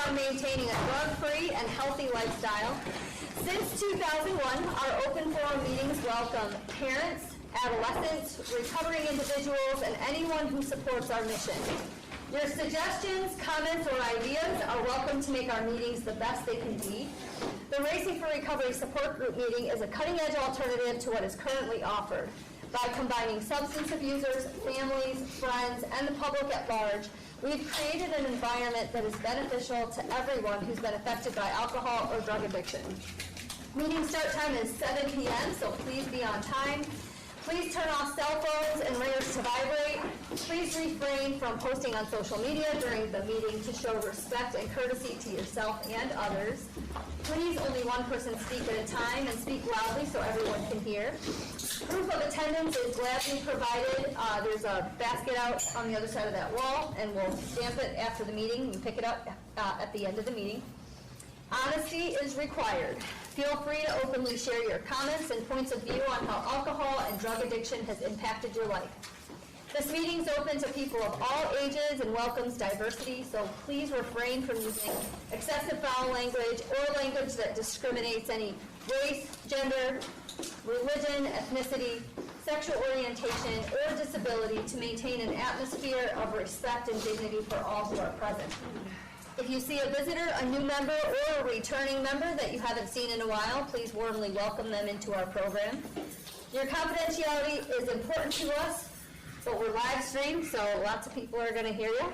on maintaining a drug-free and healthy lifestyle. Since 2001, our open forum meetings welcome parents, adolescents, recovering individuals, and anyone who supports our mission. Your suggestions, comments, or ideas are welcome to make our meetings the best they can be. The Racing for Recovery Support Group meeting is a cutting-edge alternative to what is currently offered. By combining substance abusers, families, friends, and the public at large, we've created an environment that is beneficial to everyone who's been affected by alcohol or drug addiction. Meeting start time is 7 p.m., so please be on time. Please turn off cell phones and ringers to vibrate. Please refrain from posting on social media during the meeting to show respect and courtesy to yourself and others. Please only one person speak at a time and speak loudly so everyone can hear. Proof of attendance is gladly provided. There's a basket out on the other side of that wall, and we'll stamp it after the meeting and pick it up at the end of the meeting. Honesty is required. Feel free to openly share your comments and points of view on how alcohol and drug addiction has impacted your life. This meeting is open to people of all ages and welcomes diversity, so please refrain from using excessive foul language or language that discriminates any race, gender, religion, ethnicity, sexual orientation, or disability to maintain an atmosphere of respect and dignity for all who are present. If you see a visitor, a new member, or a returning member that you haven't seen in a while, please warmly welcome them into our program. Your confidentiality is important to us, but we're live streamed, so lots of people are going to hear you.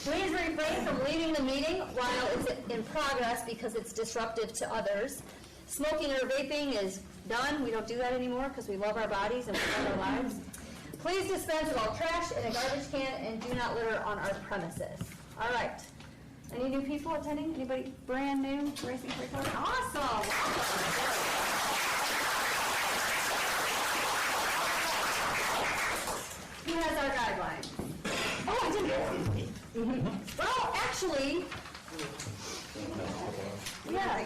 Please refrain from leaving the meeting while it's in progress because it's disruptive to others. Smoking or vaping is done. We don't do that anymore because we love our bodies and we love our lives. Please dispense of all trash in a garbage can and do not litter on our premises. All right. Any new people attending? Anybody brand new to Racing for Recovery? Awesome. Who has our guidelines? Oh, I didn't. Well, actually, yeah.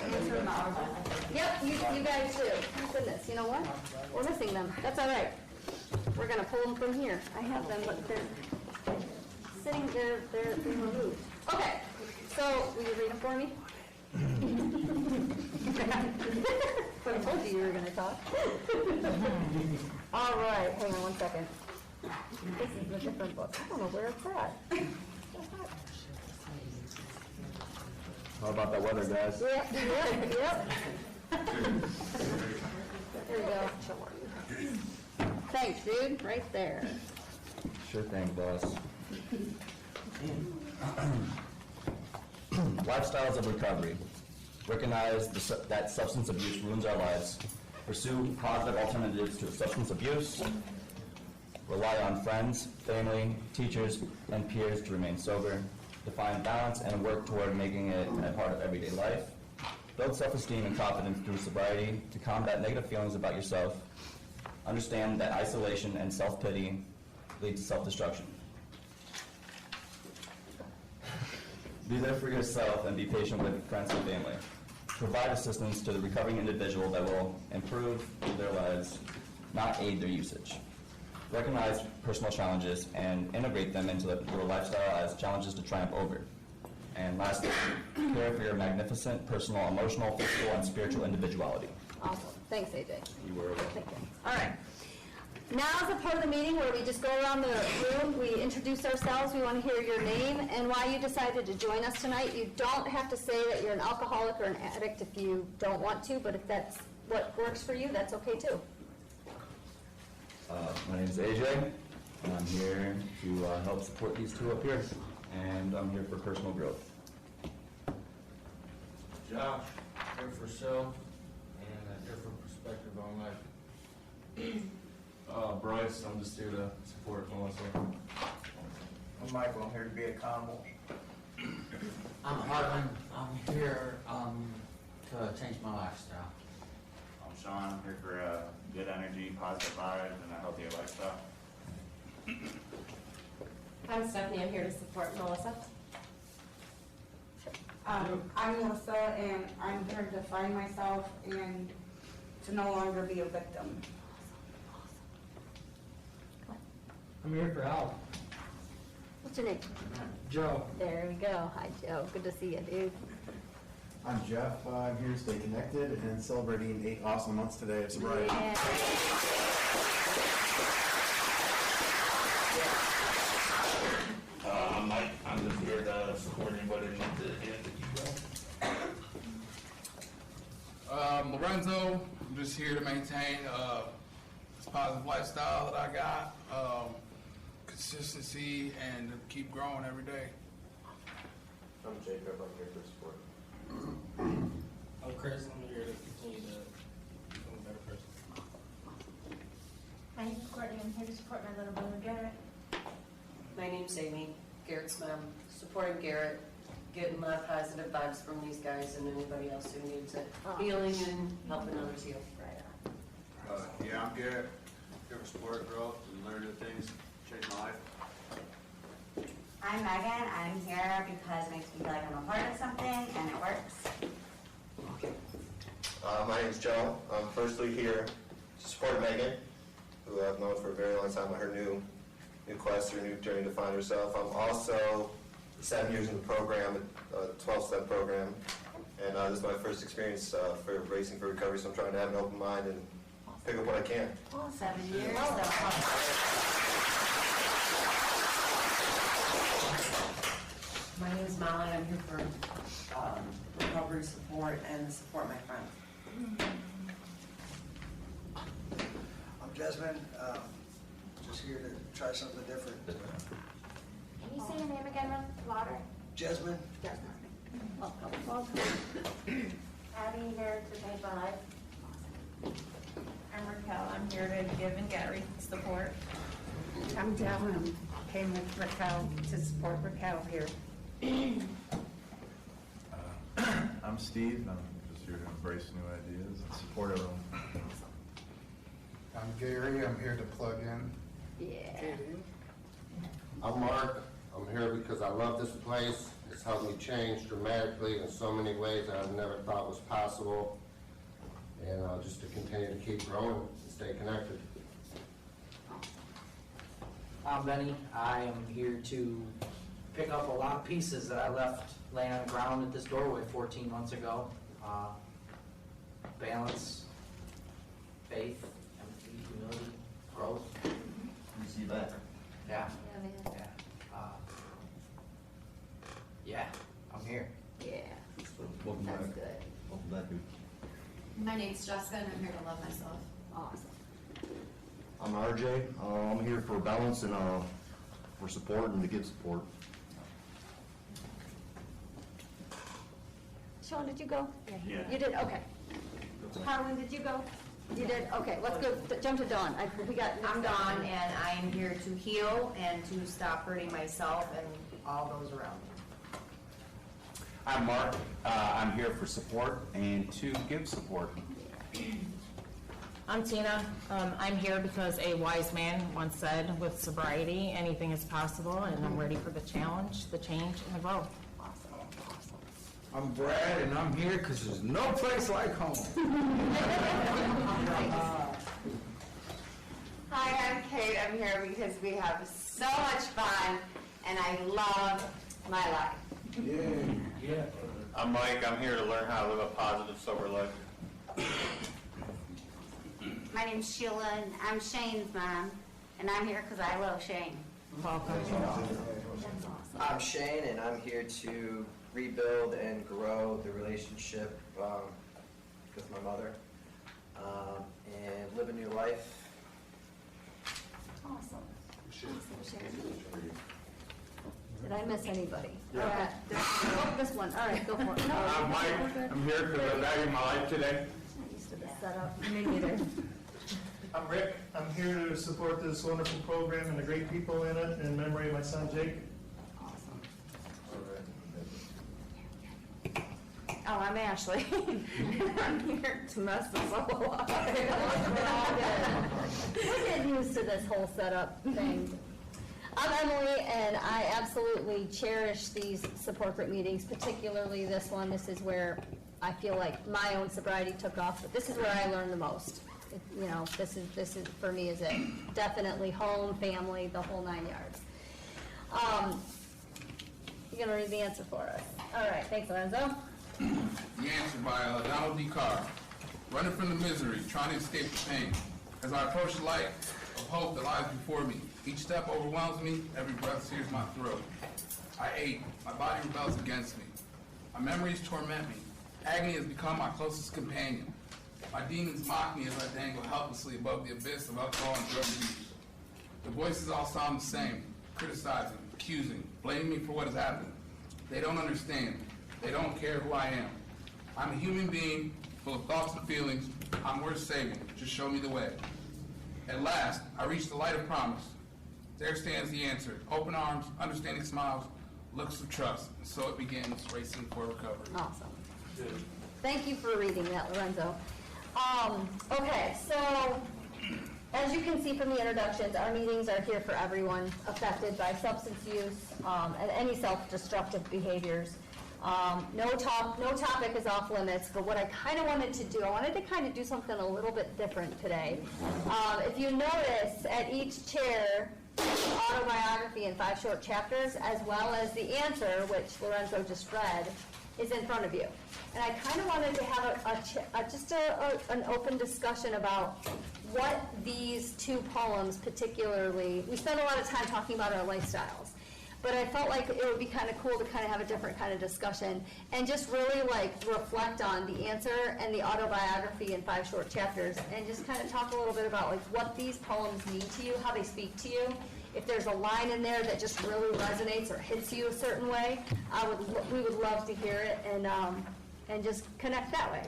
Yep, you guys do. Thank goodness. You know what? We're missing them. That's all right. We're going to pull them from here. I have them, but they're sitting there, they're being removed. Okay, so will you read them for me? But I told you were going to talk. All right, hang on one second. This is a different book. I don't know where it's at. How about that weather, guys? Yep. There we go. Thanks, dude. Right there. Sure thing, boss. Lifestyles of recovery. Recognize that substance abuse ruins our lives. Pursue positive alternatives to substance abuse. Rely on friends, family, teachers, and peers to remain sober. Define balance and work toward making it a part of everyday life. Build self-esteem and confidence through sobriety to combat negative feelings about yourself. Understand that isolation and self-pity lead to self-destruction. Be there for yourself and be patient with friends and family. Provide assistance to the recovering individual that will improve their lives, not aid their usage. Recognize personal challenges and integrate them into your lifestyle as challenges to triumph over. And lastly, care for your magnificent personal, emotional, physical, and spiritual individuality. Awesome. Thanks, AJ. You were welcome. Thank you. All right. Now is the part of the meeting where we just go around the room, we introduce ourselves, we want to hear your name and why you decided to join us tonight. You don't have to say that you're an alcoholic or an addict if you don't want to, but if that's what works for you, that's okay too. My name is AJ, and I'm here to help support these two up here, and I'm here for personal growth. Josh, here for self and a different perspective on life. Bryce, I'm just here to support Melissa. I'm Michael, I'm here to be accountable. I'm Harlan. I'm here to change my lifestyle. I'm Sean. I'm here for good energy, positive vibes, and a healthier lifestyle. I'm Stephanie. I'm here to support Melissa. I'm Melissa, and I'm here to find myself and to no longer be a victim. I'm here for Al. What's your name? Joe. There we go. Hi, Joe. Good to see you, dude. I'm Jeff. I'm here to stay connected and celebrating 8 awesome months today of sobriety. Yeah. I'm Mike. I'm just here to support anybody that wants to keep going. Lorenzo, I'm just here to maintain this positive lifestyle that I got, consistency, and to keep growing every day. I'm Jacob, I'm here for support. I'm Chris, I'm here to continue to become a better person. My name's Courtney. I'm here to support my little brother Garrett. My name's Amy, Garrett's mom, supporting Garrett, getting a lot of positive vibes from these guys and anybody else who needs it, healing and helping others heal. Yeah, I'm Garrett, here for support, growth, and learn new things, change my life. I'm Megan. I'm here because it makes me feel like I'm a part of something and it works. My name's Joe. I'm firstly here to support Megan, who I've known for a very long time on her new quest, her new journey to find herself. I'm also 7 years in the program, a 12-step program, and this is my first experience for Racing for Recovery, so I'm trying to have an open mind and pick up what I can. 7 years. My name is Molly. I'm here for recovery support and to support my friends. I'm Jasmine, just here to try something different. Can you say your name again with louder? Jasmine? Abby, here to change my life. I'm Raquel. I'm here to give and get support. I'm Devin. I came with Raquel to support Raquel here. I'm Steve. I'm just here to embrace new ideas and support everyone. I'm Gary. I'm here to plug in. Yeah. I'm Mark. I'm here because I love this place. It's helped me change dramatically in so many ways that I've never thought was possible. And just to continue to keep growing and stay connected. I'm Benny. I am here to pick up a lot of pieces that I left laying on the ground at this doorway 14 months ago. Balance, faith, empathy, humility, growth. You see that? Yeah. Yeah, man. Yeah, I'm here. Yeah. Welcome That's back. good. Welcome back, dude. My name's Jessica, and I'm here to love myself. Awesome. I'm RJ. I'm here for balance and for support and to give support. Sean, did you go? Yeah. You did? Okay. Harlan, did you go? You did? Okay, let's go, jump to Dawn. I'm Dawn, and I am here to heal and to stop hurting myself and all those around me. I'm Mark. I'm here for support and to give support. I'm Tina. I'm here because a wise man once said, with sobriety, anything is possible, and I'm ready for the challenge, the change, and the growth. I'm Brad, and I'm here because there's no place like home. Hi, I'm Kate. I'm here because we have so much fun, and I love my life. Yeah. I'm Mike. I'm here to learn how to live a positive, sober life. My name's Sheila, and I'm Shane's mom, and I'm here because I love Shane. Welcome. I'm Shane, and I'm here to rebuild and grow the relationship with my mother and live a new life. Awesome. Did I miss anybody? Yeah. Okay. Oh, this one. All right, go for it. No, I'm Mike. we're good. I'm here because I value my life today. Not used to this setup. Me neither. I'm Rick. I'm here to support this wonderful program and the great people in it in memory of my son Jake. Oh, I'm Ashley. I'm here to mess this all up. We're getting used to this whole setup thing. I'm Emily, and I absolutely cherish these support group meetings, particularly this one. This is where I feel like my own sobriety took off, but this is where I learned the most. You know, this is for me is it. Definitely home, family, the whole 9 yards. You're gonna read the answer for us. All right, thanks, Lorenzo. The answer by Donald D. Carr. Running from the misery, trying to escape the pain. As I approach the light of hope that lies before me, each step overwhelms me, every breath sears my throat. I ache, my body rebels against me. My memories torment me. Agony has become my closest companion. My demons mock me as I dangle helplessly above the abyss of alcohol and drug abuse. The voices all sound the same, criticizing, accusing, blaming me for what has happened. They don't understand. They don't care who I am. I'm a human being, full of thoughts and feelings. I'm worth saving. Just show me the way. At last, I reach the light of promise. There stands the answer. Open arms, understanding smiles, looks of trust. And so it begins, racing for recovery. Awesome. Thank you for reading that, Lorenzo. Okay, so as you can see from the introductions, our meetings are here for everyone affected by substance use and any self-destructive behaviors. No topic is off limits, but what I kind of wanted to do, I wanted to kind of do something a little bit different today. If you notice, at each chair, autobiography in 5 short chapters, as well as the answer, which Lorenzo just read, is in front of you. And I kind of wanted to have an open discussion about what these 2 poems particularly, we spend a lot of time talking about our lifestyles, but I felt like it would be kind of cool to kind of have a different kind of discussion and just really like reflect on the answer and the autobiography in 5 short chapters and just kind of talk a little bit about like what these poems mean to you, how they speak to you. If there's a line in there that just really resonates or hits you a certain way, we would love to hear it and just connect that way.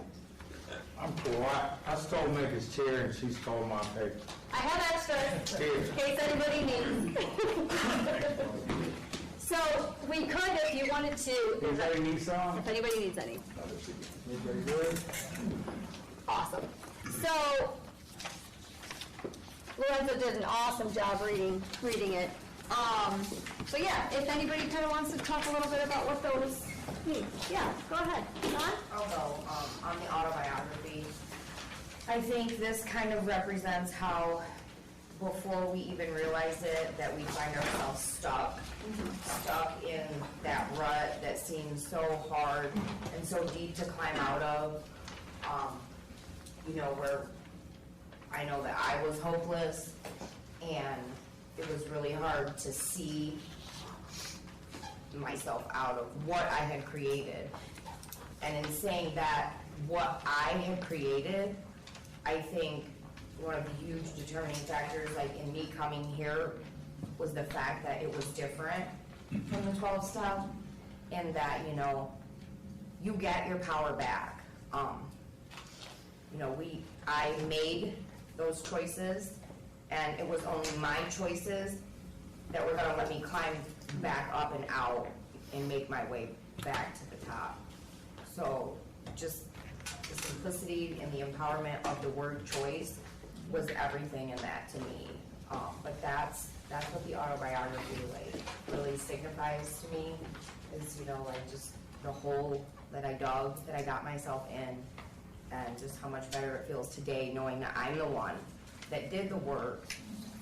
I'm cool. I stole Meg's chair and she stole my paper. I have extras in case anybody needs. So we could, if you wanted to. Anybody need some? If anybody needs any. Anybody good? Awesome. So Lorenzo did an awesome job reading it. So yeah, if anybody kind of wants to talk a little bit about what those mean. Yeah, go ahead. John? I'll go on the autobiography. I think this kind of represents how, before we even realize it, that we find ourselves stuck in that rut that seems so hard and so deep to climb out of. Where I know that I was hopeless, and it was really hard to see myself out of what I had created. And in saying that, what I had created, I think one of the huge determining factors, like in me coming here, was the fact that it was different from the 12-step, and that, you get your power back. I made those choices, and it was only my choices that were gonna let me climb back up and out and make my way back to the top. So just the simplicity and the empowerment of the word choice was everything in that to me. But that's what the autobiography really signifies to me, is just the hole that I dug, that I got myself in, and just how much better it feels today knowing that I'm the one that did the work,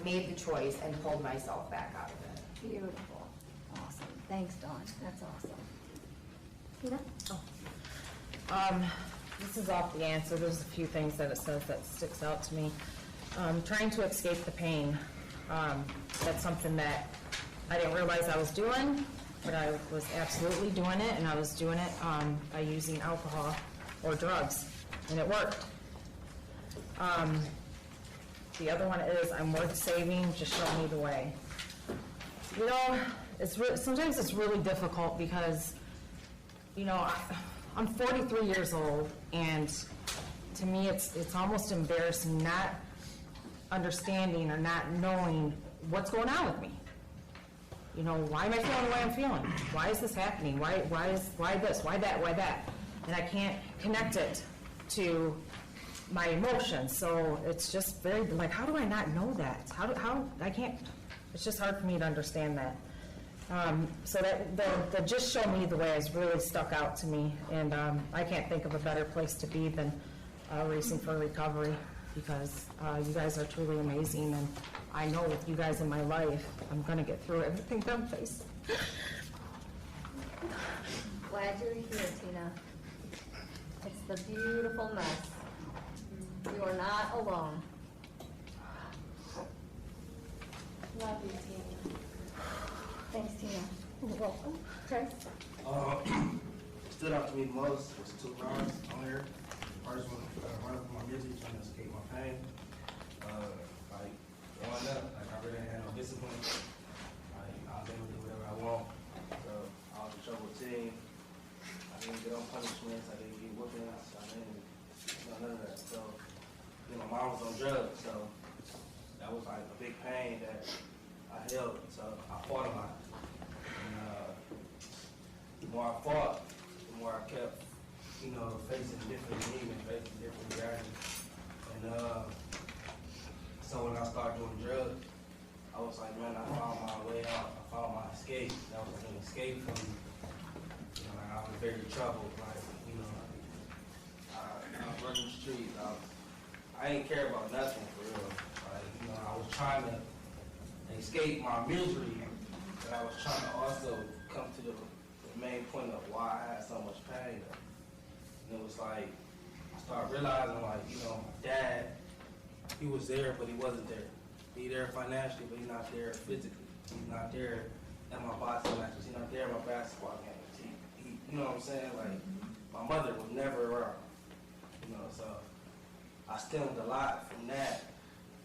made the choice, and pulled myself back out of it. Beautiful. Awesome. Thanks, Dawn. That's awesome. Tina? This is off the answer. There's a few things that it says that sticks out to me. Trying to escape the pain. That's something that I didn't realize I was doing, but I was absolutely doing it, and I was doing it by using alcohol or drugs, and it worked. The other one is, I'm worth saving, just show me the way. Sometimes it's really difficult because, I'm 43 years old, and to me it's almost embarrassing not understanding or not knowing what's going on with me. Why am I feeling the way I'm feeling? Why is this happening? Why this? Why that? And I can't connect it to my emotions. So it's just very, how do I not know that? How I can't, it's just hard for me to understand that. So that the just show me the way has really stuck out to me, and I can't think of a better place to be than Racing for Recovery. because you guys are truly amazing, and I know with you guys in my life, I'm gonna get through everything that I'm facing. Glad you're here, Tina. It's the beautiful mess. You are not alone. Love you, Tina. Thanks, Tina. You're welcome. Chris? Stood out to me the most was 2 rounds on here. First one, running for my music, trying to escape my pain. Like, growing up, like, I really didn't have no discipline. Like, I was able to do whatever I want. So, I was a trouble teen. I didn't get on punishments, I didn't get whoopings, I didn't, none of that. So, my mom was on drugs, so that was like a big pain that I held. So, I fought a lot. And, the more I fought, the more I kept, facing different demons, facing different realities. And so when I started doing drugs, I was like, man, I found my way out. I found my escape. That was an escape from, I was very troubled. Like, I was running the streets. I didn't care about nothing for real. Like, I was trying to escape my misery, but I was trying to also come to the main point of why I had so much pain. And it was like, I started realizing, like, my dad, he was there, but he wasn't there. He there financially, but he's not there physically. He's not there at my boxing matches. He's not there at my basketball games. He you know what I'm saying? Like, my mother was never around. So I stemmed a lot from that,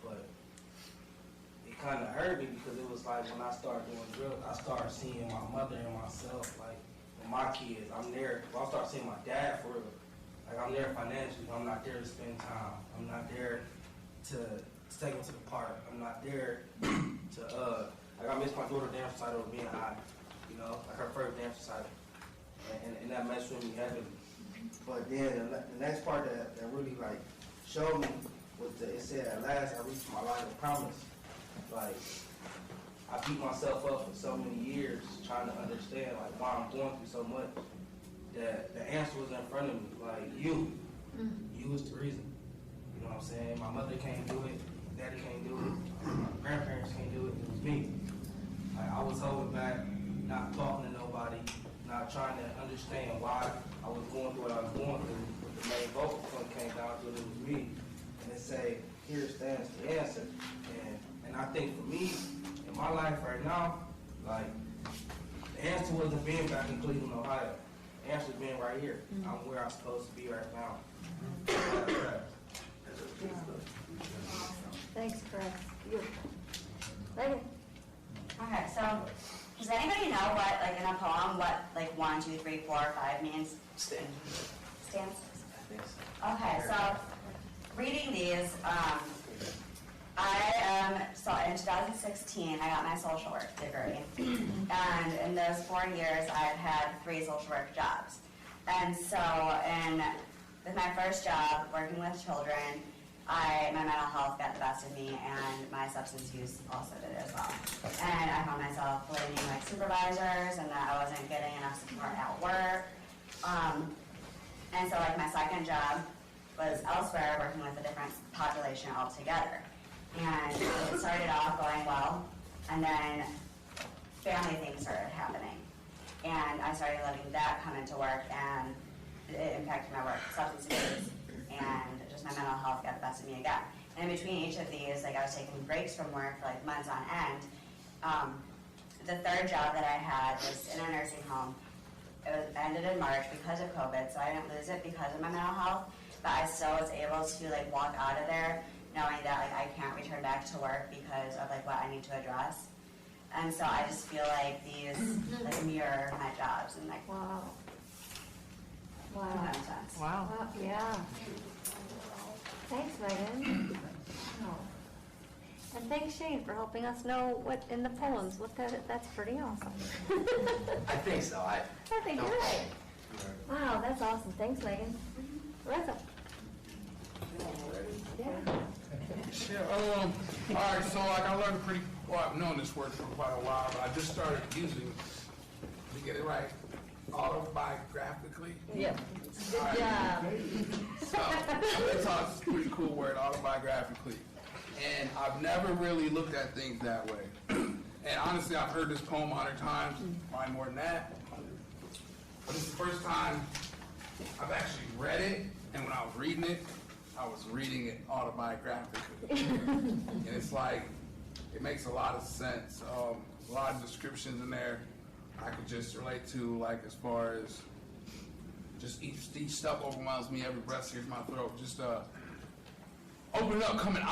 but it kind of hurt me because it was like when I started doing drugs, I started seeing my mother and myself, like, my kids. I'm there. Well, I started seeing my dad for real. Like, I'm there financially. I'm not there to spend time. I'm not there to take them to the park. I'm not there to, like, I miss my daughter dance recital with being high. Like her first dance recital. And that messed with me heavily. But then the next part that really, like, showed me was that it said, at last I reached my life of promise. Like, I beat myself up for so many years trying to understand, like, why I'm going through so much, that the answer was in front of me. Like, you was the reason. You know what I'm saying? My mother can't do it, daddy can't do it, my grandparents can't do it, it was me. Like, I was holding back, not talking to nobody, not trying to understand why I was going through what I was going through. But the main vocal point came down to it was me. And it say, here stands the answer. And I think for me, in my life right now, like, the answer wasn't being back in Cleveland, Ohio. The answer is being right here. I'm where I'm supposed to be right now. Thanks, Chris. Beautiful. Megan? Okay, so does anybody know what, like, in a poem, what, like, 1, 2, 3, 4, 5 means? Stanzas. Okay, so reading these, so in 2016, I got my social work degree. And in those 4 years, I've had 3 social work jobs. And so with my first job, working with children, my mental health got the best of me, and my substance use also did as well. And I found myself blaming, like, supervisors, and that I wasn't getting enough support at work. And so, like, my second job was elsewhere, working with a different population altogether. And it started off going well, and then family things started happening. And I started letting that come into work, and it impacted my work, substance abuse, and just my mental health got the best of me again. And in between each of these, like, I was taking breaks from work for, like, months on end. The third job that I had was in a nursing home. It ended in March because of COVID, so I didn't lose it because of my mental health, but I still was able to, like, walk out of there knowing that, like, I can't return back to work because of, like, what I need to address. And so I just feel like these, like, mirror my jobs, and, like, wow. Wow. That makes sense. Wow. Yeah. Thanks, Megan. Oh. And thanks, Shane, for helping us know what in the poems. That's pretty awesome. I think so. I think you're right. Wow, that's awesome. Thanks, Megan. Reza. Yeah. All right, so, like, I learned I've known this word for quite a while, but I just started using it to get it right. Autobiographically? Yeah. All right. Yeah. So, I thought it's a pretty cool word, autobiographically. And I've never really looked at things that way. And honestly, I've heard this poem 100 times, probably more than that. But this is the first time I've actually read it, and when I was reading it, I was reading it autobiographically. And it's like, it makes a lot of sense. A lot of descriptions in there I could just relate to, like as far as just each step overwhelms me, every breath sears my throat. Just opening up, becoming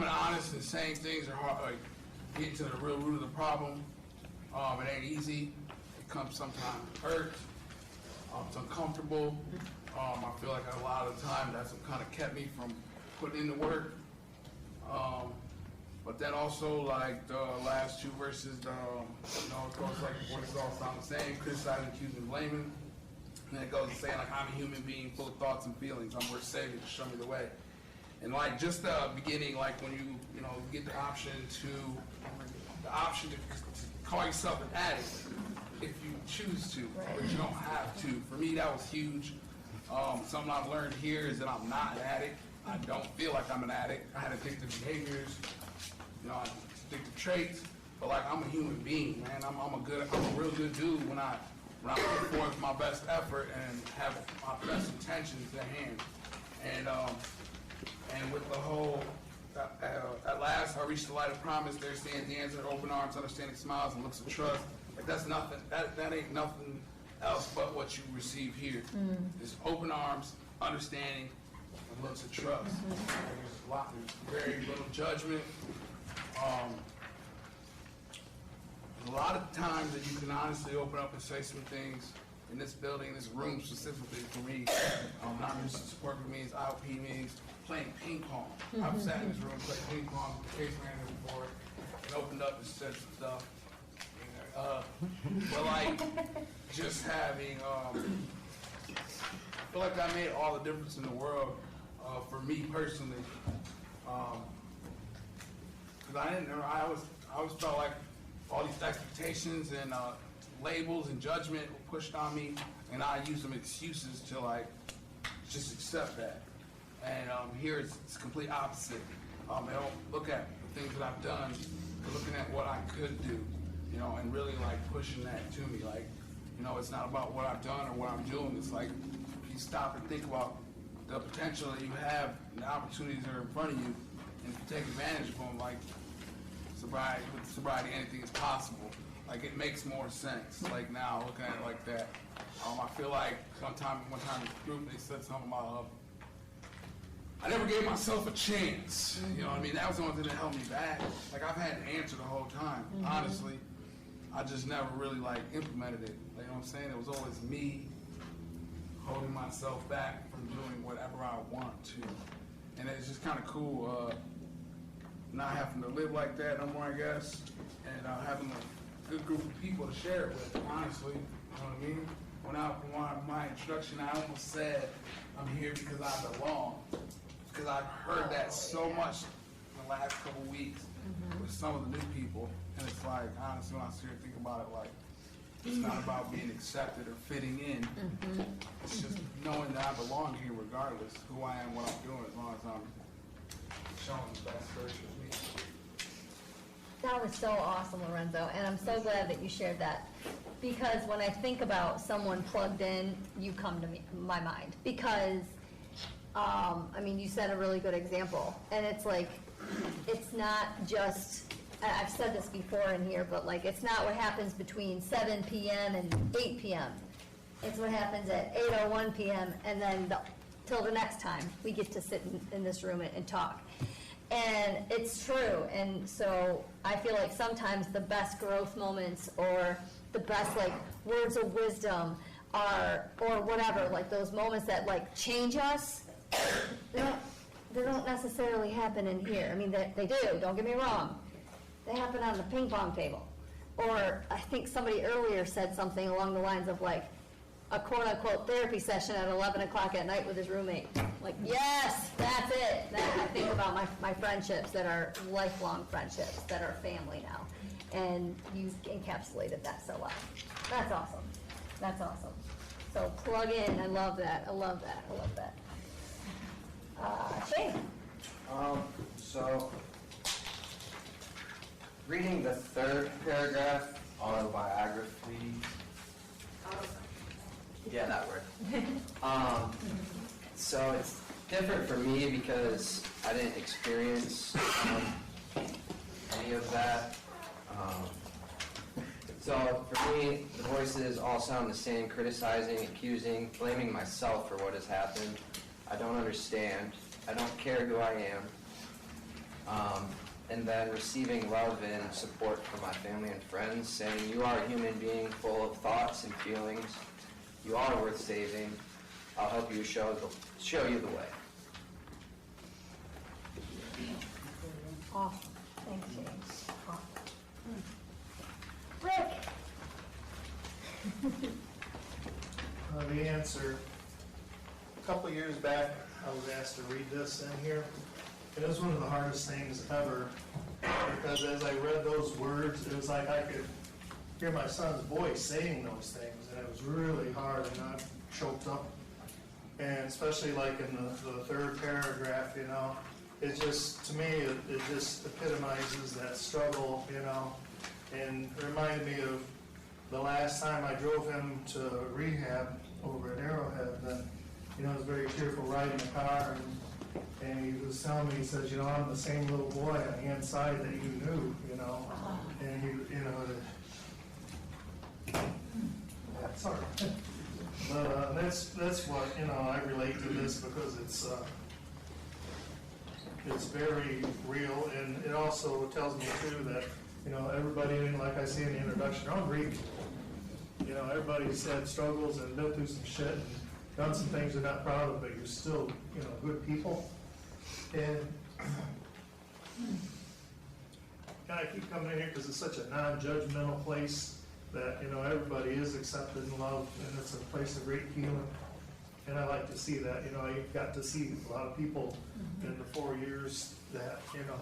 honest and saying things are hard, like getting to the real root of the problem. It ain't easy. It comes sometimes hurt. It's uncomfortable. I feel like a lot of the time that's what kind of kept me from putting in the work. But then also like the last two verses, it goes like voices all sound the same, criticizing, accusing, blaming. And then it goes to saying like I'm a human being full of thoughts and feelings. I'm worth saving to show me the way. And like just the beginning, like when you get the option to call yourself an addict if you choose to, but you don't have to. For me, that was huge. Something I've learned here is that I'm not an addict. I don't feel like I'm an addict. I had addictive behaviors, addictive traits, but like I'm a human being, man. I'm a real good dude when I put forth my best effort and have my best intentions at hand. And with the whole, at last I reached the light of promise. There stands the answer, open arms, understanding smiles, and looks of trust. Like that's nothing. That ain't nothing else but what you receive here. It's open arms, understanding, and looks of trust. There's very little judgment. A lot of times that you can honestly open up and say some things in this building, this room specifically for me, not just support meetings, IOP meetings, playing ping pong. I've sat in this room, played ping pong with the case manager before, and opened up and said some stuff. But like, just having, I feel like I made all the difference in the world for me personally. Because I always felt like all these expectations and labels and judgment were pushed on me, and I use them as excuses to like just accept that. And here it's complete opposite. I don't look at the things that I've done, but looking at what I could do, and really like pushing that to me. Like, it's not about what I've done or what I'm doing. It's like you stop and think about the potential that you have and the opportunities that are in front of you, and if you take advantage of them, like with sobriety, anything is possible. Like it makes more sense. Like now, looking at it like that, I feel like one time in this group they said something about I never gave myself a chance. You know what I mean? That was the only thing that held me back. Like I've had an answer the whole time. Honestly, I just never really like implemented it. Like, you know what I'm saying? It was always me holding myself back from doing whatever I want to. And it's just kind of cool not having to live like that no more, I guess, and having a good group of people to share it with, honestly. You know what I mean? When my introduction, I almost said, I'm here because I belong. Because I've heard that so much in the last couple weeks with some of the new people. And it's like, honestly, when I sit here and think about it, like, it's not about being accepted or fitting in. It's just knowing that I belong here regardless of who I am, what I'm doing, as long as I'm showing the best version of me. That was so awesome, Lorenzo, and I'm so glad that you shared that. Because when I think about someone plugged in, you come to my mind. Because, you set a really good example. And it's like, it's not just, I've said this before in here, but like, it's not what happens between 7 p.m. and 8 p.m. It's what happens at 8:01 p.m. and then till the next time we get to sit in this room and talk. And it's true. And so I feel like sometimes the best growth moments or the best like words of wisdom are, or whatever, like those moments that like change us, they don't necessarily happen in here. I mean, they do, don't get me wrong. They happen on the ping pong table. Or I think somebody earlier said something along the lines of like a quote unquote therapy session at 11 o'clock at night with his roommate. Like, yes, that's it. I think about my friendships that are lifelong friendships that are family now. And you encapsulated that so well. That's awesome. That's awesome. So plug in, I love that, I love that, I love that. Shane? So, reading the third paragraph, autobiography. Yeah, that word. So it's different for me because I didn't experience any of that. So for me, the voices all sound the same, criticizing, accusing, blaming myself for what has happened. I don't understand. I don't care who I am. And then receiving love and support from my family and friends, saying, you are a human being full of thoughts and feelings. You are worth saving. I'll help you show you the way. Awesome. Thanks, James. Awesome. Rick? The answer, a couple of years back, I was asked to read this in here. It was one of the hardest things ever, because as I read those words, it was like I could hear my son's voice saying those things, and it was really hard, and I choked up. And especially like in the third paragraph, you know, it just, to me, it just epitomizes that struggle, you know, and reminded me of the last time I drove him to rehab over at Arrowhead. And, you know, it was very tearful riding the car, and he was telling me, he says, you know, I'm the same little boy on the inside that you knew, you know, and he, you know, that's hard. But that's what, you know, I relate to this because it's very real, and it also tells me too that, you know, everybody, like I see in the introduction, they're all Greek. You know, everybody's had struggles and been through some shit and done some things they're not proud of, but you're still, you know, good people. And I keep coming in here because it's such a non-judgmental place that, you know, everybody is accepted and loved, and it's a place of great healing. And I like to see that. You know, I got to see a lot of people in the 4 years that, you know,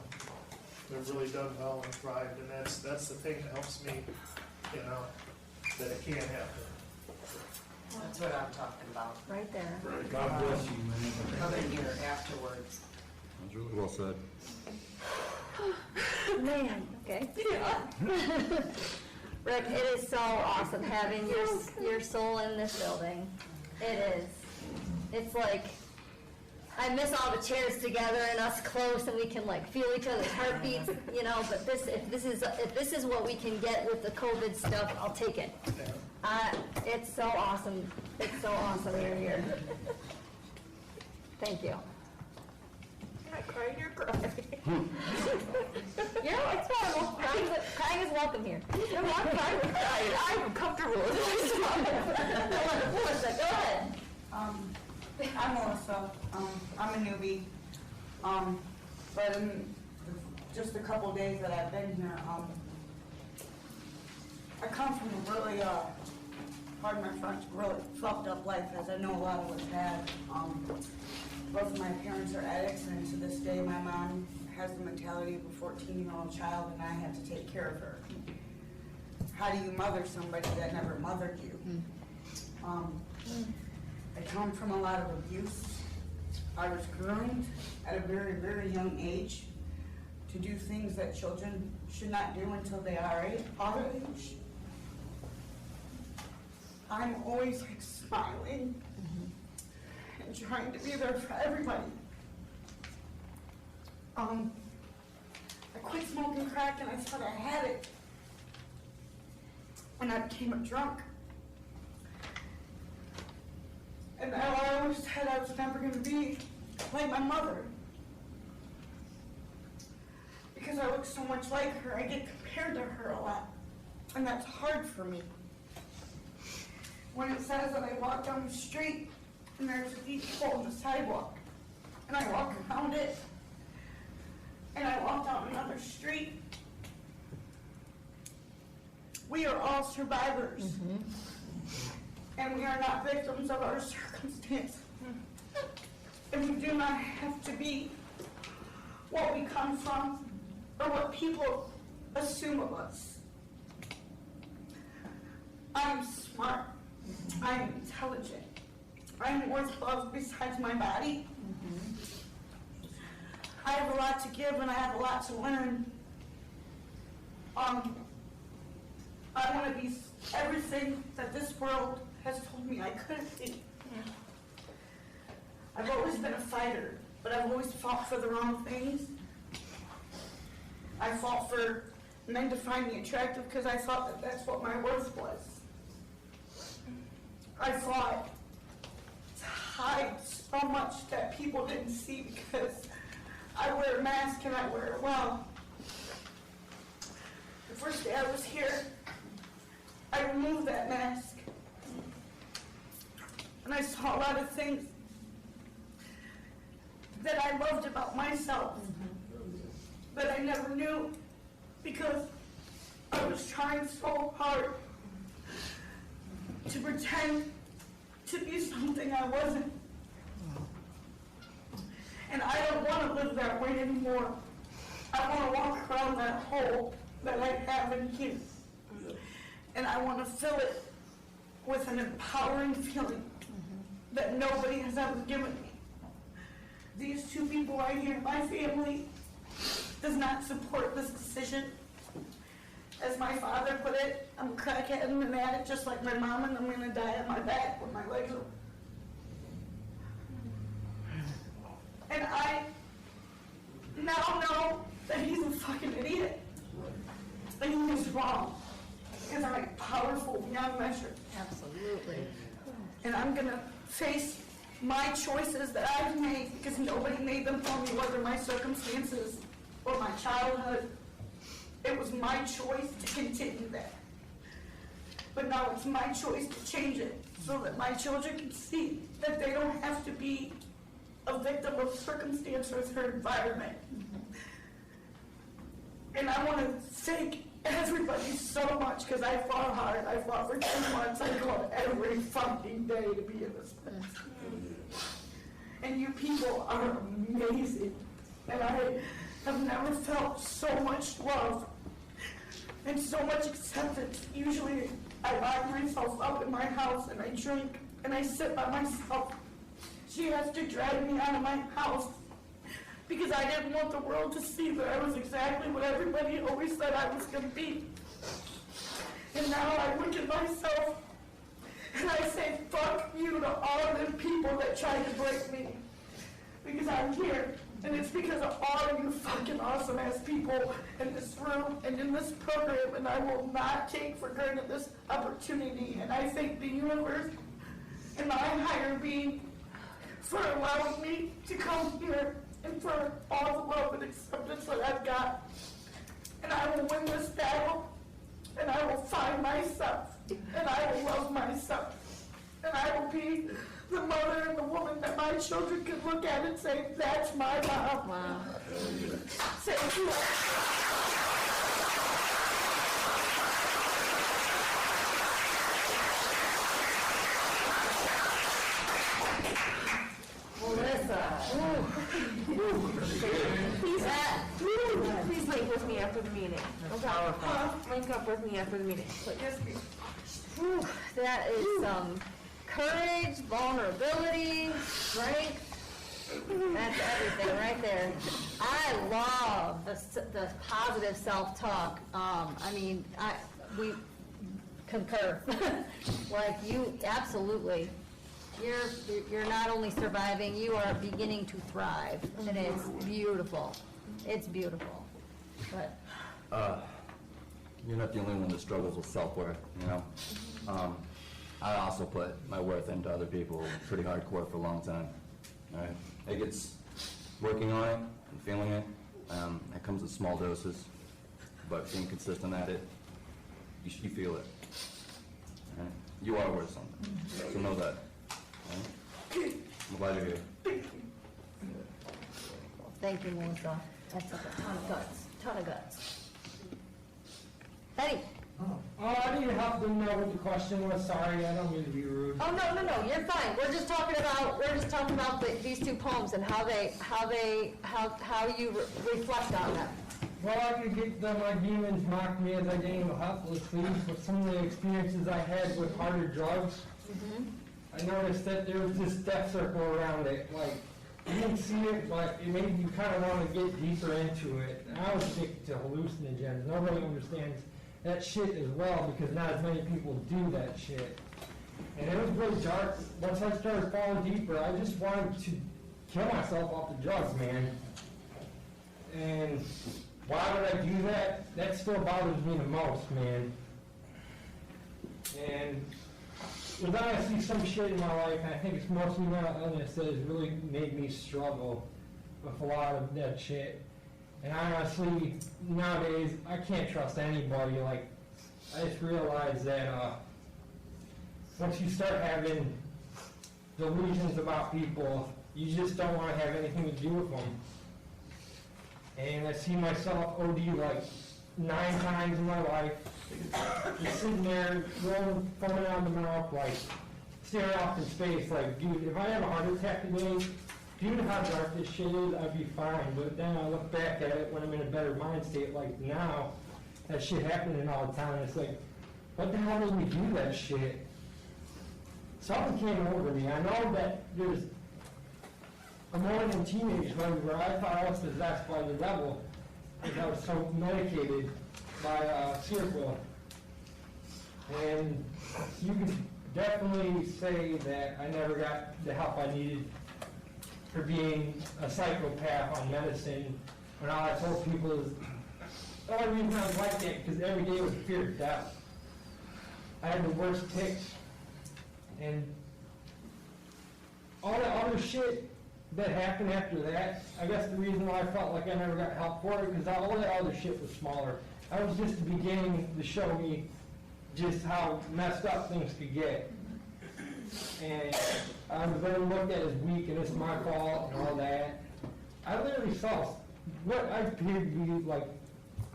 they've really done well and thrived, and that's the thing that helps me, you know, that it can happen. That's what I'm talking about. Right there. God bless you, man. Coming here afterwards. That was really well said. Man, okay. Rick, it is so awesome having your soul in this building. It is. It's like, I miss all the chairs together and us close and we can like feel each other's heartbeats, you know, but if this is what we can get with the COVID stuff, I'll take it. It's so awesome. It's so awesome you're here. Thank you. I cry, you're crying. It's normal. Crying is welcome here. I'm not crying, we're crying. I'm comfortable. Melissa, go ahead. I'm Melissa. I'm a newbie. But in just a couple days that I've been here, I come from a really, pardon my French, really fucked up life, as I know a lot of us have. Both of my parents are addicts, and to this day, my mom has the mentality of a 14-year-old child, and I have to take care of her. How do you mother somebody that never mothered you? I come from a lot of abuse. I was groomed at a very, very young age to do things that children should not do until they are our age. I'm always like smiling and trying to be there for everybody. I quit smoking crack and I thought I had it. And I became a drunk. And I always said I was never going to be like my mother. Because I look so much like her, I get compared to her a lot. And that's hard for me. When it says that I walk down the street and there's a deep hole in the sidewalk, and I walk around it, and I walk down another street, we are all survivors. And we are not victims of our circumstance. And we do not have to be what we come from or what people assume of us. I'm smart. I'm intelligent. I'm worth love besides my body. I have a lot to give and I have a lot to learn. I want to be everything that this world has told me I couldn't be. I've always been a fighter, but I've always fought for the wrong things. I fought for men to find me attractive because I thought that that's what my worth was. I fought to hide so much that people didn't see because I wear a mask and I wear it well. The first day I was here, I removed that mask. And I saw a lot of things that I loved about myself that I never knew because I was trying so hard to pretend to be something I wasn't. And I don't want to live that way anymore. I want to walk around that hole that I have in here. And I want to fill it with an empowering feeling that nobody has ever given me. These two people right here, my family, does not support this decision. As my father put it, I'm a crackhead and an addict just like my mom, and I'm going to die on my back with my legs up. And I now know that he's a fucking idiot. And he was wrong. Because I'm powerful beyond measure. Absolutely. And I'm going to face my choices that I've made because nobody made them for me, whether my circumstances or my childhood. It was my choice to continue that. But now it's my choice to change it so that my children can see that they don't have to be a victim of circumstance or their environment. And I want to thank everybody so much because I fought hard. I fought for 10 months. I fought every fucking day to be in this place. And you people are amazing. And I have never felt so much love and so much acceptance. Usually I lock myself up in my house and I drink and I sit by myself. She has to drag me out of my house because I didn't want the world to see that I was exactly what everybody always said I was going to be. And now I look at myself and I say, fuck you to all of them people that tried to break me. Because I'm here. And it's because of all of you fucking awesome ass people in this room and in this program. And I will not take for granted this opportunity. And I thank the universe and my higher being for allowing me to come here and for all the love and acceptance that I've got. And I will win this battle. And I will find myself. And I will love myself. And I will be the mother and the woman that my children can look at and say, that's my mom. Wow. Thank you. Melissa. Please link with me after the meeting. Link up with me after the meeting. Yes, Whew, that is courage, vulnerability, strength. That's everything right there. I love the positive self-talk. We concur. Like you, absolutely. You're not only surviving, you are beginning to thrive, and it's beautiful. It's beautiful. But you're not the only one that struggles with self-worth, you know? I also put my worth into other people pretty hardcore for a long time. All right? It gets working on it and feeling it. It comes in small doses, but being consistent at it, you feel it. All right? You are worth something, so know that. All right? I'm glad you're here. thank you, Melissa. That's a ton of guts. Betty? I didn't have to know what the question was. Sorry, I don't mean to be rude. Oh, no, you're fine. We're just talking about these two poems and how you reflect on them. Well, I could get that my demons mocked me as I gained helplessly with some of the experiences I had with harder drugs. I noticed that there was this death circle around it, like, you didn't see it, but it made you kind of want to get deeper into it. And I was addicted to hallucinogens. Nobody understands that shit as well because not as many people do that shit. And it was really dark. Once I started falling deeper, I just wanted to kill myself off the drugs, man. And why would I do that? That still bothers me the most, man. And then I see some shit in my life, and I think it's mostly mental illness that has really made me struggle with a lot of that shit. And I honestly, nowadays, I can't trust anybody. Like, I just realized that once you start having delusions about people, you just don't want to have anything to do with them. And I see myself OD like 9 times in my life, just sitting there, foaming out of the mouth, like, staring off in space, like, dude, if I had a heart attack today, due to how dark this shit is, I'd be fine. But then I look back at it when I'm in a better mind state, like now, that shit happening all the time, it's like, what the hell made me do that shit? Something came over me. I know that there's a moment in teenage where I thought I was possessed by the devil because I was so medicated by Seroquel. And you can definitely say that I never got the help I needed for being a psychopath on medicine when all I told people is the only reason I was like that because every day was fear of death. I had the worst tics and all the other shit that happened after that. I guess the reason why I felt like I never got help for it because all the other shit was smaller. That was just the beginning to show me just how messed up things could get. And I was very looked at as weak and it's my fault and all that. I literally saw what I appeared to be like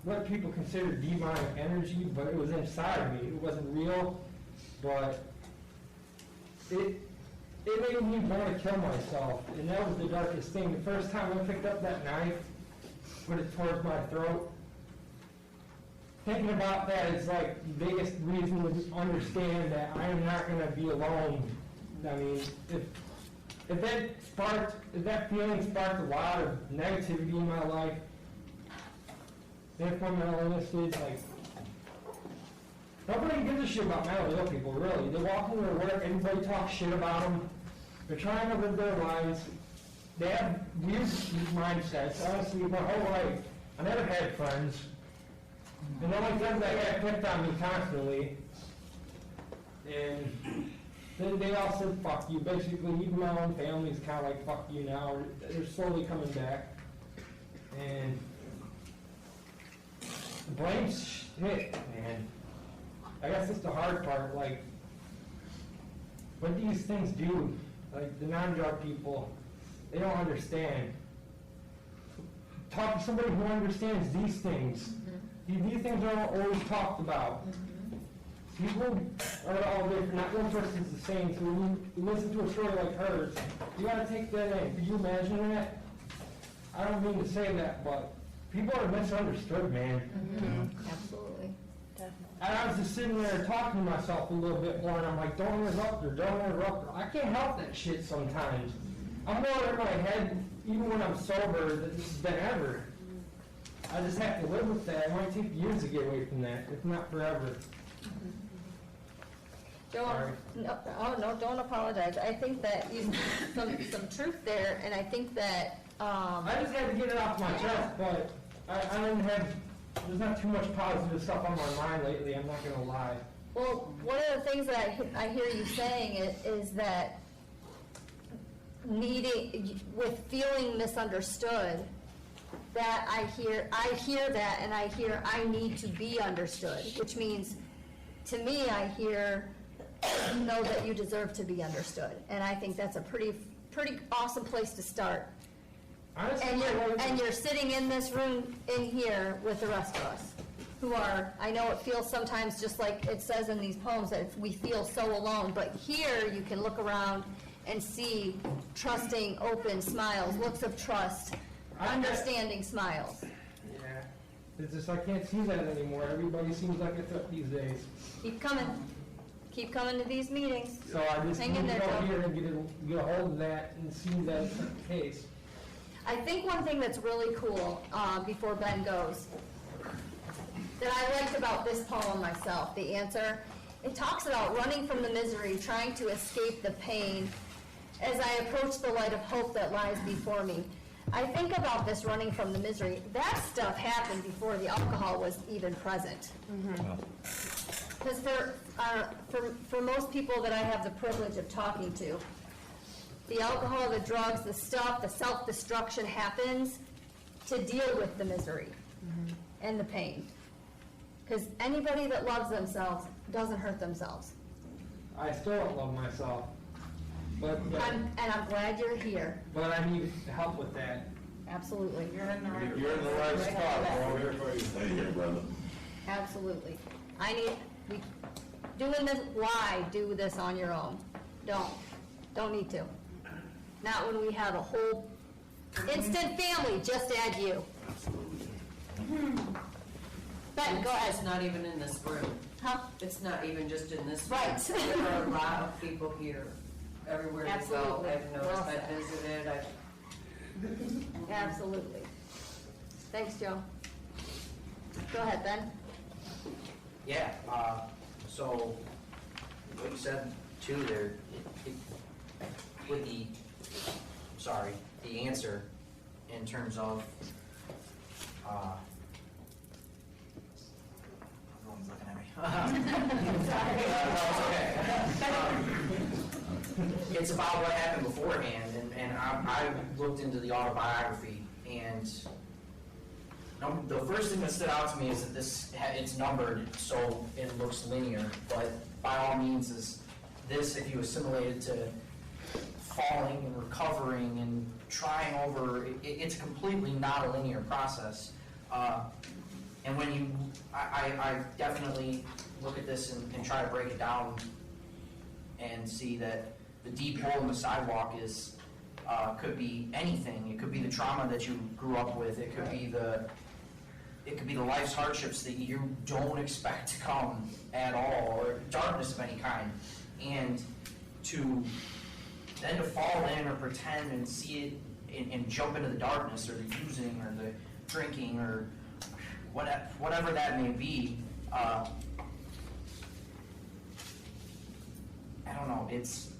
what people consider demonic energy, but it was inside me. It wasn't real, but it made me want to kill myself, and that was the darkest thing. The first time I picked up that knife, put it towards my throat, thinking about that is like the biggest reason to understand that I am not going to be alone. I mean, if that feeling sparked a lot of negativity in my life, if my mental illness did, like, nobody gives a shit about mentally ill people, really. They walk into their work, everybody talks shit about them. They're trying to live their lives. They have weird mindsets. Honestly, my whole life, I never had friends. And the only friends I had picked on me constantly. And then they all said, fuck you. Basically, even my own family's kind of like, fuck you now. They're slowly coming back. And blame shit, man. I guess that's the hard part. Like, what these things do, like the non-drug people, they don't understand. Talk to somebody who understands these things. These things aren't always talked about. People are all different. Not one person's the same. So when you listen to a story like hers, you gotta take that in. Could you imagine that? I don't mean to say that, but people are misunderstood, man. Absolutely. And I was just sitting there talking to myself a little bit more, and I'm like, don't interrupt her, don't interrupt her. I can't help that shit sometimes. I'm more in my head, even when I'm sober, than ever. I just have to live with that. It might take years to get away from that, if not forever. Don't apologize. I think that you some truth there, and I think that I just had to get it off my chest, but I didn't have. There's not too much positive stuff on my mind lately. I'm not gonna lie. Well, one of the things that I hear you saying is that with feeling misunderstood, that I hear that, and I hear I need to be understood, which means to me I hear know that you deserve to be understood, and I think that's a pretty awesome place to start. And you're sitting in this room in here with the rest of us who are, I know it feels sometimes just like it says in these poems that we feel so alone, but here you can look around and see trusting, open smiles, looks of trust, understanding smiles. Yeah. It's just I can't see that anymore. Everybody seems like a threat these days. Keep coming. Keep coming to these meetings. So I just Hang need in to there, go Joe. here and get a hold of that and see that it's not the case. I think one thing that's really cool, before Ben goes, that I liked about this poem myself, The Answer, it talks about running from the misery, trying to escape the pain as I approach the light of hope that lies before me. I think about this running from the misery. That stuff happened before the alcohol was even present. Because for most people that I have the privilege of talking to, the alcohol, the drugs, the stuff, the self-destruction happens to deal with the misery and the pain. Because anybody that loves themselves doesn't hurt themselves. I still don't love myself. But And I'm glad you're here. but I need help with that. Absolutely. You're in the right spot, bro. Absolutely. Doing this, why do this on your own? Don't need to. Not when we have a whole instant family, just add you. Ben, go ahead. It's not even in this room. Huh? It's not even just in this room. Right. There are a lot of people here, everywhere we go. Absolutely. I've noticed, Well I've said. visited, Absolutely. Thanks, Joe. Go ahead, Ben. Yeah, so what you said too there, with the answer in terms of, everyone's looking at me. It's about what happened beforehand, and I looked into the autobiography, and the first thing that stood out to me is that it's numbered, so it looks linear, but by all means is this, if you assimilate it to falling and recovering and trying over, it's completely not a linear process. And when I definitely look at this and try to break it down and see that the deep hole in the sidewalk could be anything. It could be the trauma that you grew up with. It could be the life's hardships that you don't expect to come at all, or darkness of any kind. And then to fall in or pretend and see it and jump into the darkness or the using or the drinking or whatever that may be, I don't know, it just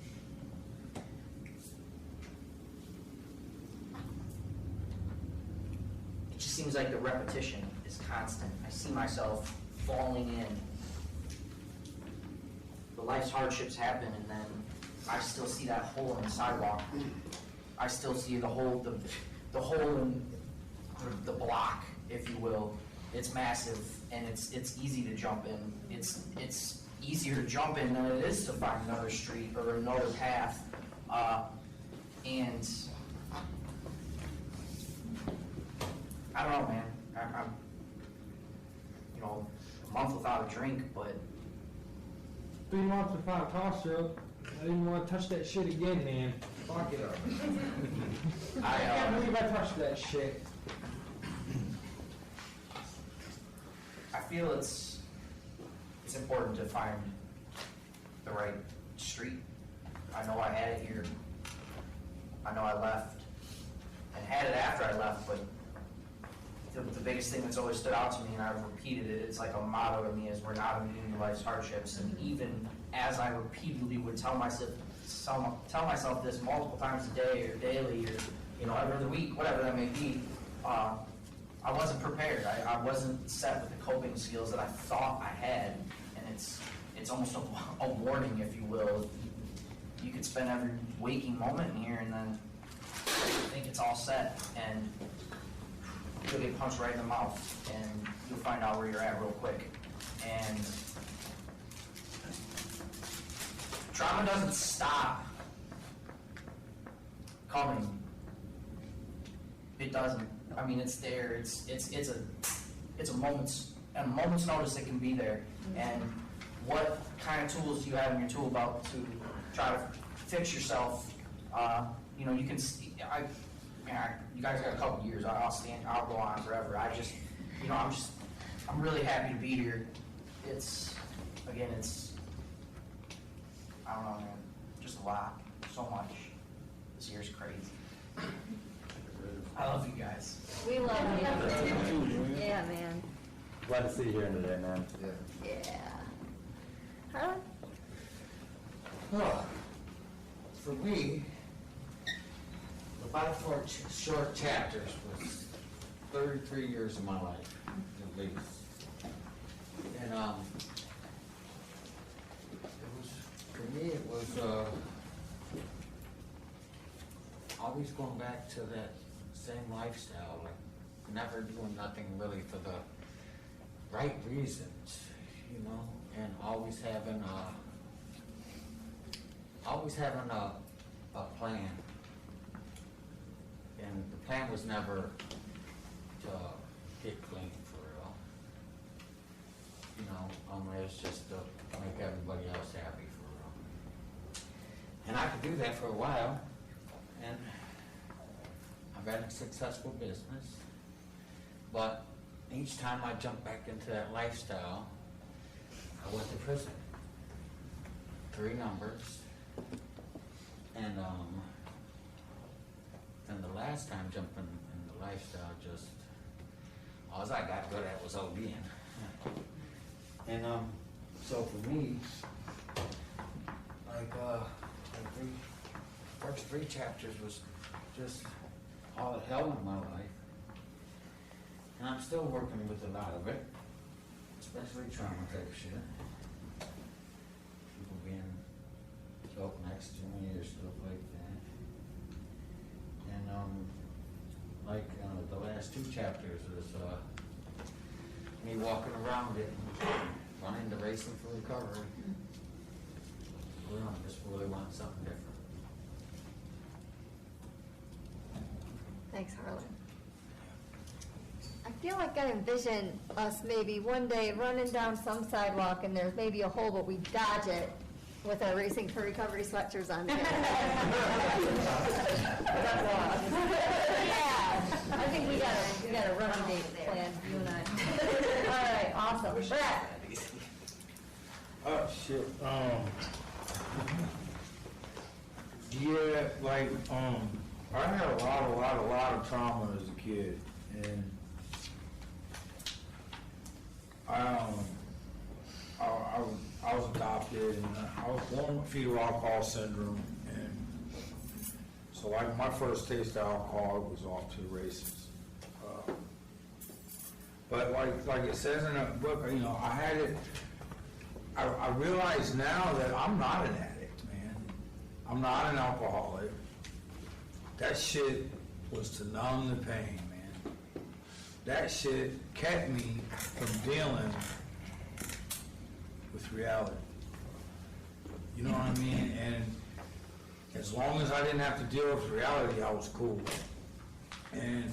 seems like the repetition is constant. I see myself falling in. The life's hardships happen, and then I still see that hole in the sidewalk. I still see the hole in the block, if you will. It's massive, and it's easy to jump in. It's easier to jump in than it is to find another street or another path. And I don't know, man. I'm a month without a drink, but 3 months without a cough syrup. I didn't want to touch that shit again, man. Fuck it up. I can't believe I touched that shit. I feel it's important to find the right street. I know I had it here. I know I left and had it after I left, but the biggest thing that's always stood out to me, and I've repeated it, it's like a motto to me, is we're not immune to life's hardships. And even as I repeatedly would tell myself this multiple times a day or daily or every other week, whatever that may be, I wasn't prepared. I wasn't set with the coping skills that I thought I had, and it's almost a warning, if you will. You could spend every waking moment in here and then think it's all set, and you'll get punched right in the mouth, and you'll find out where you're at real quick. And trauma doesn't stop coming. It doesn't. I mean, it's there. It's a moment's notice it can be there. And what kind of tools do you have in your tool belt to try to fix yourself? You can. You guys got a couple years. I'll go on forever. I'm really happy to be here. It's I don't know, man, just a lot, so much. This year's crazy. I love you guys. We love you. Yeah, man. Glad to see you here today, man. Yeah. Harlan? Well, for me, the Five Short Chapters was 33 years of my life, at least. And for me, it was always going back to that same lifestyle, like never doing nothing really for the right reasons, you know, and always having a plan. And the plan was never to get clean for real. You know, it was just to make everybody else happy for real. And I could do that for a while, and I've had a successful business. But each time I jumped back into that lifestyle, I went to prison. 3 numbers. And the last time jumping in the lifestyle, just all I got good at was ODing. And so for me, like the first 3 chapters was just all the hell in my life. And I'm still working with a lot of it, especially trauma type shit. People being choked next to me or stuff like that. And the last 2 chapters was me walking around it and running the Racing for Recovery. I just really want something different. Thanks, Harlan. I feel like I envision us maybe one day running down some sidewalk and there's maybe a hole, but we dodge it with our Racing for Recovery sweatshirts on. Yeah, I think we got a running date planned, you and I. All right, awesome. Brad. Oh, shit. Yeah, like, I had a lot of trauma as a kid, and I was adopted, and I was born with fetal alcohol syndrome, and so like my first taste of alcohol was off to the races. But like it says in the book, you know, I had it. I realize now that I'm not an addict, man. I'm not an alcoholic. That shit was to numb the pain, man. That shit kept me from dealing with reality. You know what I mean? And as long as I didn't have to deal with reality, I was cool. And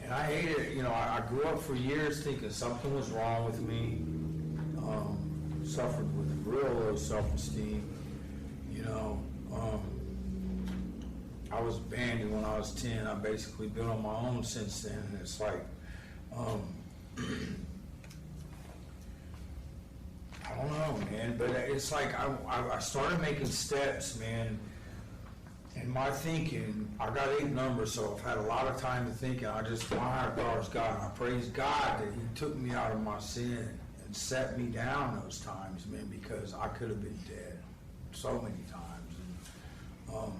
I hated it. You know, I grew up for years thinking something was wrong with me. Suffered with real low self-esteem. You know, I was abandoned when I was 10. I've basically been on my own since then. And it's like, I don't know, man, but it's like I started making steps, man. In my thinking, I got 8 numbers, so I've had a lot of time to think, and my higher power is God. And I praise God that He took me out of my sin and set me down those times, man, because I could have been dead so many times. And,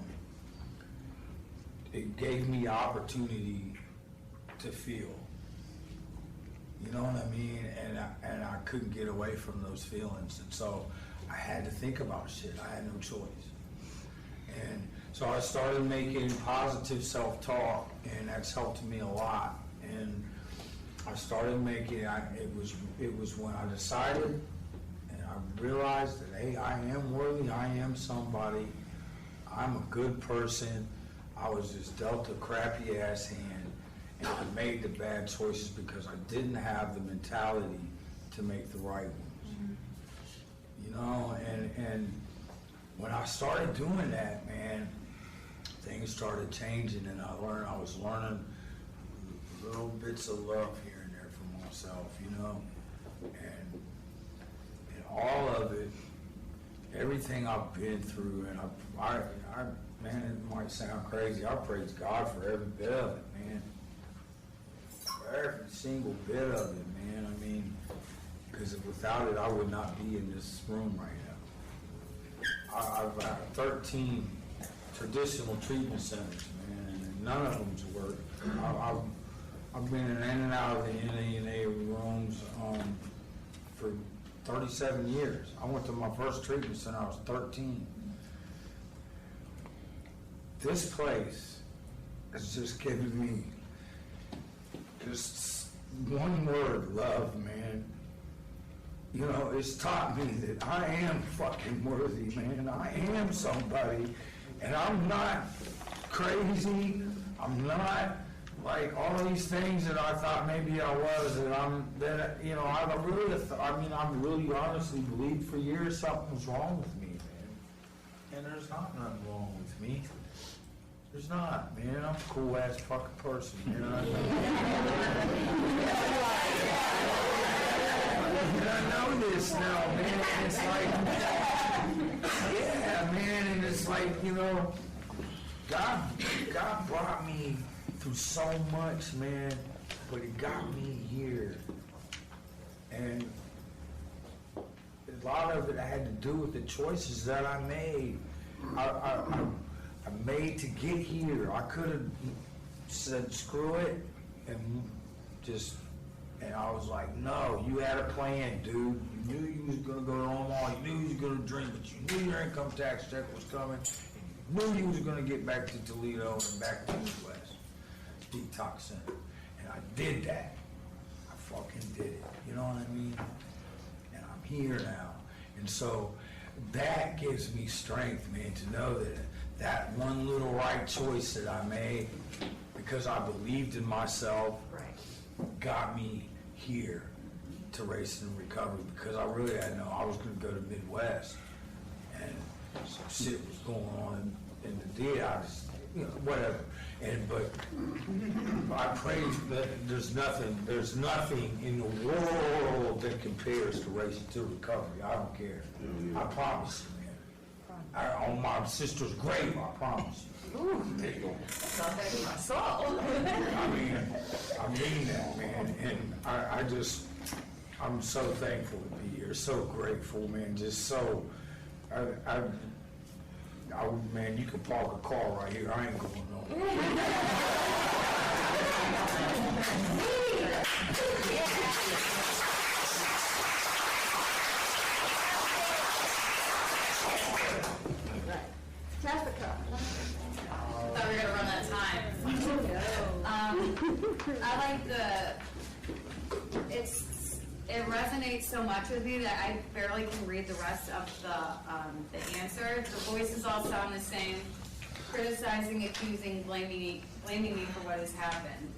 it gave me opportunity to feel. You know what I mean? And I couldn't get away from those feelings. And so I had to think about shit. I had no choice. And so I started making positive self-talk, and that's helped me a lot. And I started making, it was when I decided, and I realized that, hey, I am worthy, I am somebody, I'm a good person. I was just dealt a crappy ass hand, and I made the bad choices because I didn't have the mentality to make the right ones. You know, and when I started doing that, man, things started changing, and I was learning little bits of love here and there for myself, you know, and all of it everything I've been through, and man, it might sound crazy, I praise God for every bit of it, man. For every single bit of it, man. I mean, because without it, I would not be in this room right now. I've had 13 traditional treatment centers, man, and none of them's worked. I've been in and out of the NA rooms for 37 years. I went to my first treatment center, I was 13. This place has just given me just one word, love, man. You know, it's taught me that I am fucking worthy, man. I am somebody, and I'm not crazy. I'm not like all these things that I thought maybe I was, and I really honestly believed for years something was wrong with me, man. And there's not nothing wrong with me. There's not, man. I'm a cool ass fucking person, you know what I mean? And I know this now, man. And it's like, yeah, man. And it's like, you know, God brought me through so much, man, but He got me here. And a lot of it had to do with the choices that I made. I made to get here. I could have said, screw it, and I was like, no, you had a plan, dude. You knew you was gonna go to Omaha, you knew you was gonna drink, but you knew your income tax check was coming, and you knew you was gonna get back to Toledo and back to the West Detox Center. And I did that. I fucking did it. You know what I mean? And I'm here now. And so that gives me strength, man, to know that one little right choice that I made, because I believed in myself, got me here to Racing and Recovery, because I really had I was going to go to Midwest, and some shit was going on in the day. I just, whatever. But I pray that there's nothing in the world that compares to Racing to Recovery. I don't care. I promise you, man. On my sister's grave, I promise you. Ooh, there you go. That's not that in my soul. I mean that, man. And I'm so thankful to be here. So grateful, man. Just so, man, you can park a car right here. I ain't going nowhere. Jessica. I thought we were gonna run out of time. I like it resonates so much with me that I barely can read the rest of the answer. The voices all sound the same: criticizing, accusing, blaming me for what has happened.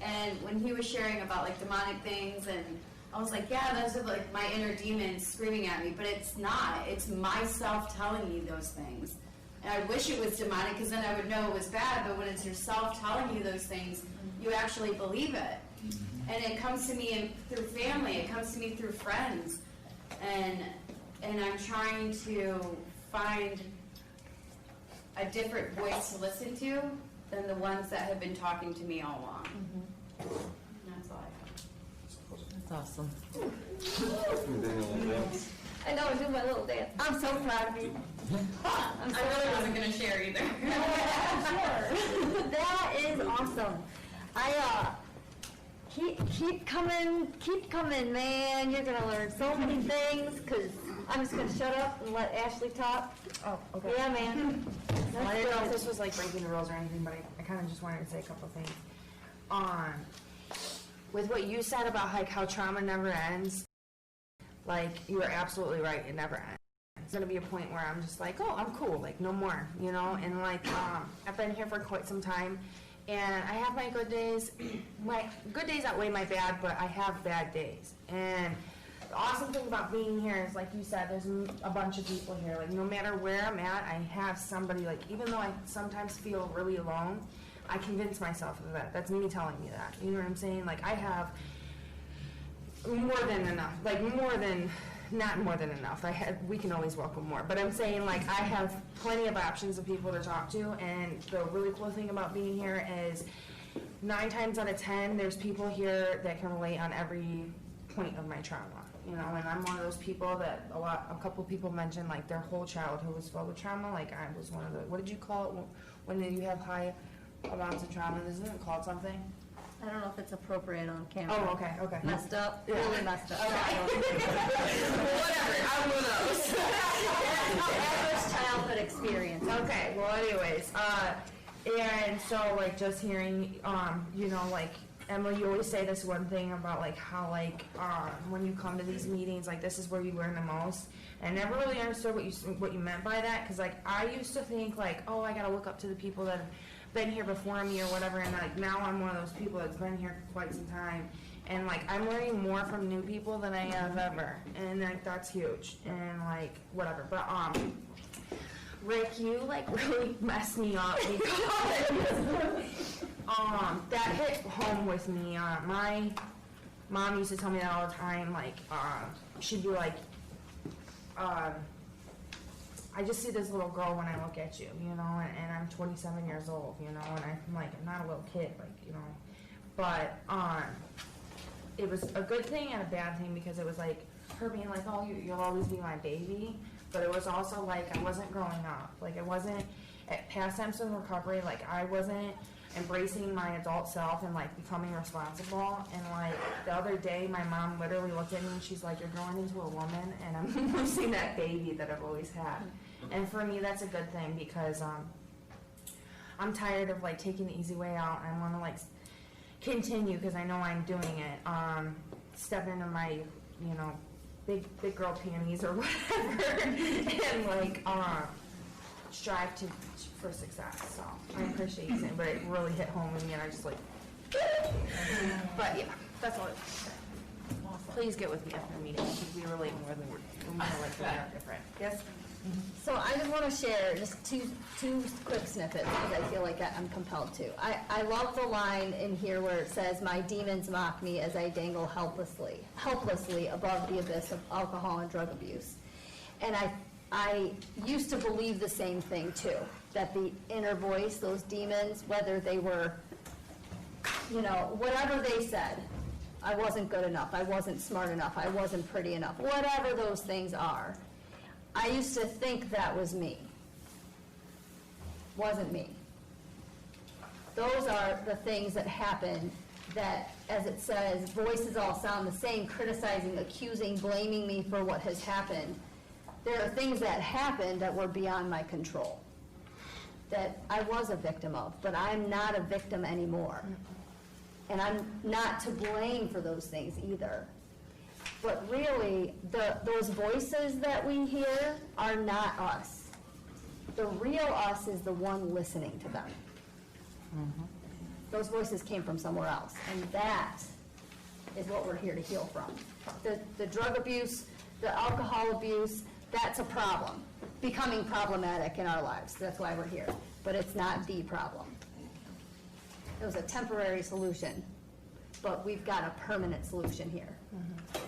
And when he was sharing about like demonic things, and I was like, yeah, those are like my inner demons screaming at me, but it's not. It's myself telling me those things. And I wish it was demonic, because then I would know it was bad, but when it's yourself telling you those things, you actually believe it. And it comes to me through family, it comes to me through friends. And I'm trying to find a different voice to listen to than the ones that have been talking to me all along. And that's all I have. That's awesome. I know, I do my little dance. I'm so proud of you. I really wasn't going to share either. Sure. That is awesome. Keep coming, man. You're gonna learn so many things. Cause I'm just gonna shut up and let Ashley talk. Oh, okay. Yeah, man. Well, I didn't know if this was like breaking the rules or anything, but I kind of just wanted to say a couple things. With what you said about like how trauma never ends, like you are absolutely right. It never ends. It's gonna be a point where I'm just like, oh, I'm cool, like no more, And like I've been here for quite some time. And I have my good days. My good days outweigh my bad, but I have bad days. And the awesome thing about being here is, like you said, there's a bunch of people here. Like, no matter where I'm at, I have somebody, like, even though I sometimes feel really alone, I convince myself of that. That's me telling me that. You know what I'm saying? Like, I have more than enough. Like, more than not more than enough. We can always welcome more. But I'm saying, like, I have plenty of options of people to talk to, and the really cool thing about being here is 9 times out of 10, there's people here that can relate on every point of my trauma. You know, and I'm one of those people that a couple people mentioned, like, their whole childhood was filled with trauma. Like, I was one of the, what did you call it when you have high amounts of trauma? Isn't it called something? I don't know if it's appropriate on camera. Oh, okay. Messed up, Yeah. really messed up. Whatever, I'm one of those. Adverse childhood experience. Okay, well anyways, and so like just hearing, you know, like Emily, you always say this one thing about like how like, when you come to these meetings, like this is where you learn the most. And I never really understood what you meant by that, because like I used to think like, oh, I gotta look up to the people that have been here before me or whatever, and like now I'm one of those people that's been here for quite some time, and like I'm learning more from new people than I have ever, and like that's huge, and like whatever. But Rick, you like really messed me up because that hit home with me. My mom used to tell me that all the time. Like she'd be like, I just see this little girl when I look at you, you know, and I'm 27 years old, you know, and I'm like, I'm not a little kid, like, you know, but it was a good thing and a bad thing, because it was like her being like, oh, you'll always be my baby, but it was also like I wasn't growing up, like I wasn't at past times of recovery, like I wasn't embracing my adult self and like becoming responsible. And like the other day my mom literally looked at me and she's like, you're growing into a woman, and I'm losing that baby that I've always had. And for me that's a good thing, because I'm tired of like taking the easy way out, and I want to like continue, because I know I'm doing it, step into my, you know, big girl panties or whatever and like strive for success. So I appreciate you saying, but it really hit home with me, and I just like, but yeah, that's all. Please get with me after the meeting, because we relate more than we're like we are different. Yes. So I just want to share just two quick snippets, because I feel like I'm compelled to. I love the line in here where it says, my demons mock me as I dangle helplessly above the abyss of alcohol and drug abuse. And I used to believe the same thing too, that the inner voice, those demons, whether they were, you know, whatever they said, I wasn't good enough, I wasn't smart enough, I wasn't pretty enough, whatever those things are, I used to think that was me. Wasn't me. Those are the things that happen that, as it says, voices all sound the same, criticizing, accusing, blaming me for what has happened. There are things that happened that were beyond my control, that I was a victim of, but I'm not a victim anymore. And I'm not to blame for those things either. But really, those voices that we hear are not us. The real us is the one listening to them. Mm-hmm. Those voices came from somewhere else, and that is what we're here to heal from. The drug abuse, the alcohol abuse, that's a problem, becoming problematic in our lives. That's why we're here. But it's not the problem. It was a temporary solution, but we've got a permanent solution here. Mm-hmm.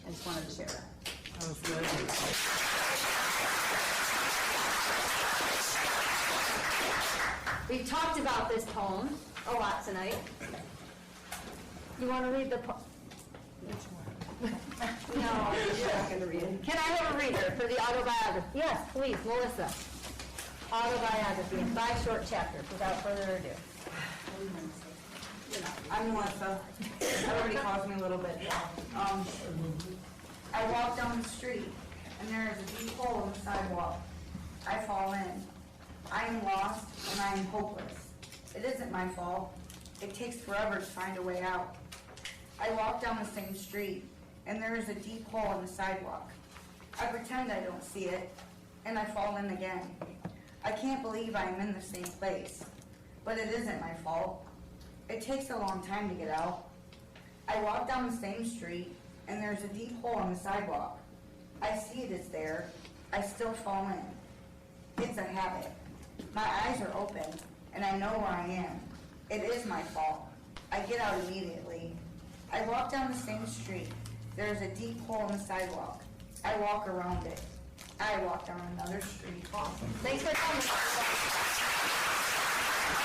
I just wanted to share that. That was good. We've talked about this poem a lot tonight. You want to read the poem? No, I'm not going to read it. Can I have a reader for the autobiography? Yes, please, Melissa. Autobiography in 5 short chapters, without further ado. I'm Melissa. Everybody calls me a little bit. I walk down the street, and there is a deep hole in the sidewalk. I fall in. I am lost, and I am hopeless. It isn't my fault. It takes forever to find a way out. I walk down the same street, and there is a deep hole in the sidewalk. I pretend I don't see it, and I fall in again. I can't believe I am in the same place, but it isn't my fault. It takes a long time to get out. I walk down the same street, and there's a deep hole in the sidewalk. I see it is there. I still fall in. It's a habit. My eyes are open, and I know where I am. It is my fault. I get out immediately. I walk down the same street. There's a deep hole in the sidewalk. I walk around it. I walk down another street. Awesome. Thanks for coming.